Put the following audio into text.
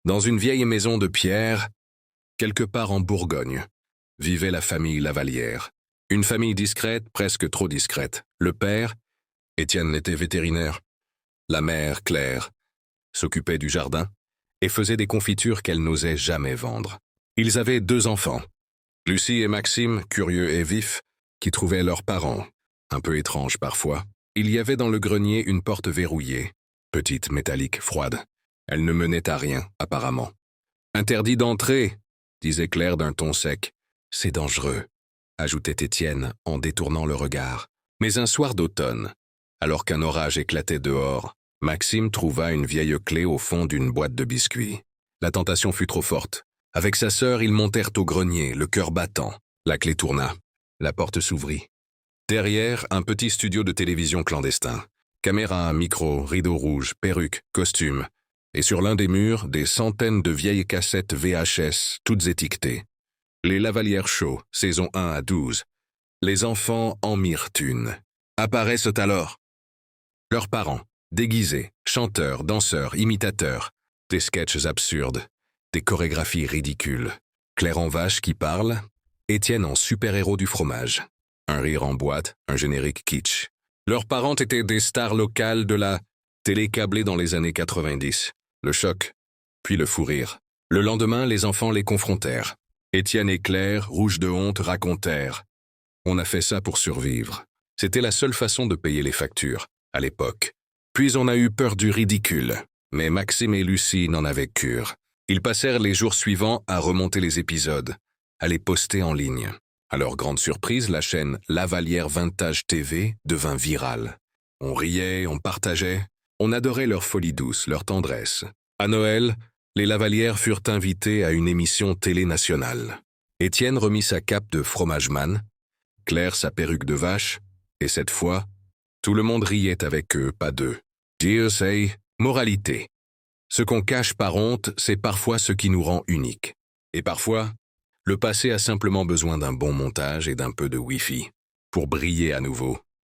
Dans une vieille maison de pierre, quelque part en Bourgogne, vivait la famille Lavallière. Une famille discrète, presque trop discrète. Le père, Étienne était vétérinaire. La mère, Claire, s'occupait du jardin et faisait des confitures qu'elle n'osait jamais vendre. Ils avaient 2 enfants, Lucie et Maxime, curieux et vifs, qui trouvaient leurs parents, un peu étranges parfois. Il y avait dans le grenier une porte verrouillée, petite, métallique, froide. Elle ne menait à rien, apparemment. « Interdit d'entrer », disait Claire d'un ton sec. « C'est dangereux », ajoutait Étienne en détournant le regard. Mais un soir d'automne, alors qu'un orage éclatait dehors, Maxime trouva une vieille clé au fond d'une boîte de biscuits. La tentation fut trop forte. Avec sa sœur, ils montèrent au grenier, le cœur battant. La clé tourna. La porte s'ouvrit. Derrière, un petit studio de télévision clandestin. Caméra, micro, rideau rouge, perruque, costume. Et sur l'un des murs, des centaines de vieilles cassettes VHS, toutes étiquetées. Les Lavallières Show, saison 1 à 12. Les enfants en mirent une. Apparaissent alors leurs parents, déguisés, chanteurs, danseurs, imitateurs. Des sketchs absurdes. Des chorégraphies ridicules. Claire en vache qui parle, Étienne en super-héros du fromage. Un rire en boîte, un générique kitsch. Leurs parents étaient des stars locales de la télé câblée dans les années 90. Le choc, puis le fou rire. Le lendemain, les enfants les confrontèrent. Étienne et Claire, rouges de honte, racontèrent. On a fait ça pour survivre. C'était la seule façon de payer les factures, à l'époque. Puis on a eu peur du ridicule. Mais Maxime et Lucie n'en avaient cure. Ils passèrent les jours suivants à remonter les épisodes, à les poster en ligne. À leur grande surprise, la chaîne Lavallière Vintage TV devint virale. On riait, on partageait, on adorait leur folie douce, leur tendresse. À Noël, les Lavallières furent invités à une émission télé nationale. Étienne remit sa cape de fromageman, Claire sa perruque de vache, et cette fois, tout le monde riait avec eux, pas d'eux. Dieu sait, moralité. Ce qu'on cache par honte, c'est parfois ce qui nous rend uniques. Et parfois, le passé a simplement besoin d'un bon montage et d'un peu de Wi-Fi pour briller à nouveau.